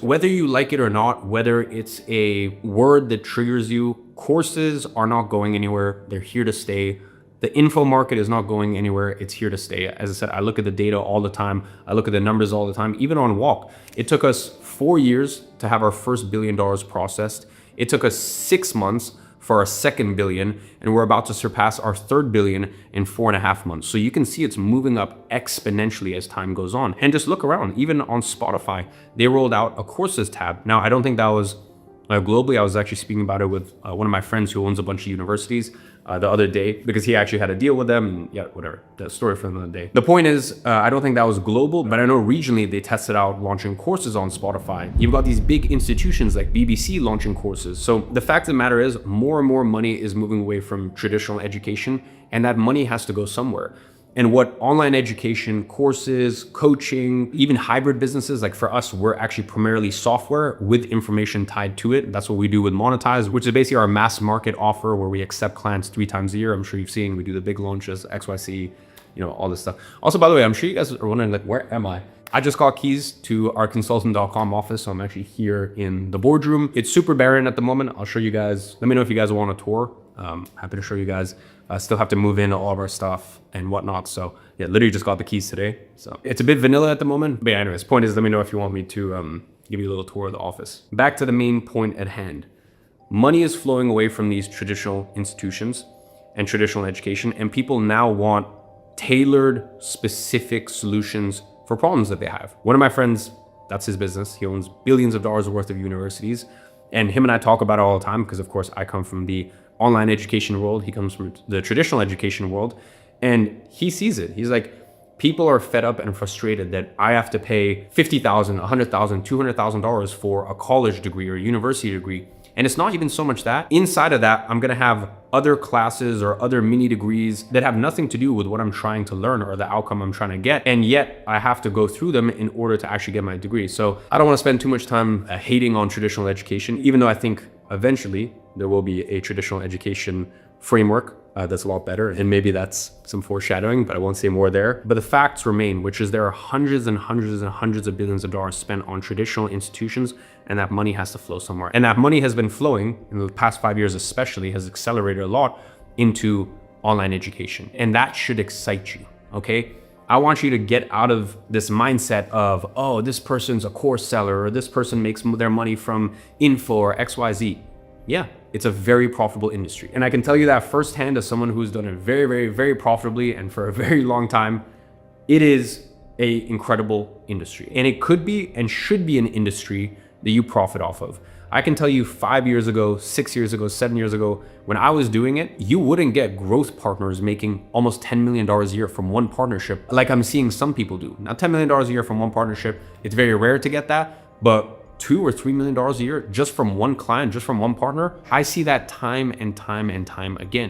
Whether you like it or not, whether it's a word that triggers you, courses are not going anywhere. They're here to stay. The info market is not going anywhere. It's here to stay. As I said, I look at the data all the time. I look at the numbers all the time. Even on Walk, it took us 4 years to have our first $1 billion processed. It took us 6 months for our second billion, and we're about to surpass our third billion in 4.5 months. So you can see it's moving up exponentially as time goes on. And just look around, even on Spotify, they rolled out a courses tab. Now, I don't think that was globally. I was actually speaking about it with one of my friends who owns a bunch of universities the other day, because he actually had a deal with them, and yeah, whatever, the story for another day. The point is, I don't think that was global, but I know regionally they tested out launching courses on Spotify. You've got these big institutions like BBC launching courses. So the fact of the matter is, more and more money is moving away from traditional education, and that money has to go somewhere. And what online education, courses, coaching, even hybrid businesses, like for us, we're actually primarily software with information tied to it. That's what we do with Monetize, which is basically our mass market offer where we accept clients 3 times a year. I'm sure you've seen, we do the big launches, XYC, all this stuff. Also, by the way, I'm sure you guys are wondering, like, where am I? I just got keys to our consultant.com office, so I'm actually here in the boardroom. It's super barren at the moment. I'll show you guys. Let me know if you guys want a tour. Happy to show you guys. Still have to move in all of our stuff and whatnot. So yeah, literally just got the keys today. So it's a bit vanilla at the moment. But yeah, anyways, point is, let me know if you want me to give you a little tour of the office. Back to the main point at hand. Money is flowing away from these traditional institutions and traditional education, and people now want tailored, specific solutions for problems that they have. One of my friends, that's his business. He owns billions of dollars worth of universities. And him and I talk about it all the time because, of course, I come from the online education world. He comes from the traditional education world. And he sees it. He's like, people are fed up and frustrated that I have to pay $50,000, $100,000, $200,000 for a college degree or a university degree. And it's not even so much that. Inside of that, I'm gonna have other classes or other mini degrees that have nothing to do with what I'm trying to learn or the outcome I'm trying to get. And yet I have to go through them in order to actually get my degree. So I don't wanna spend too much time hating on traditional education, even though I think eventually there will be a traditional education framework that's a lot better. And maybe that's some foreshadowing, but I won't say more there. But the facts remain, which is there are hundreds and hundreds and hundreds of billions of dollars spent on traditional institutions, and that money has to flow somewhere. And that money has been flowing in the past 5 years, especially, has accelerated a lot into online education. And that should excite you, okay? I want you to get out of this mindset of, oh, this person's a course seller, or this person makes their money from info or XYZ. Yeah, it's a very profitable industry. And I can tell you that firsthand as someone who's done it very, very, very profitably and for a very long time. It is an incredible industry. And it could be and should be an industry that you profit off of. I can tell you 5 years ago, 6 years ago, 7 years ago, when I was doing it, you wouldn't get growth partners making almost $10 million a year from one partnership like I'm seeing some people do. Now, $10 million a year from one partnership, it's very rare to get that, but $2 or $3 million a year just from one client, just from one partner, I see that time and time and time again.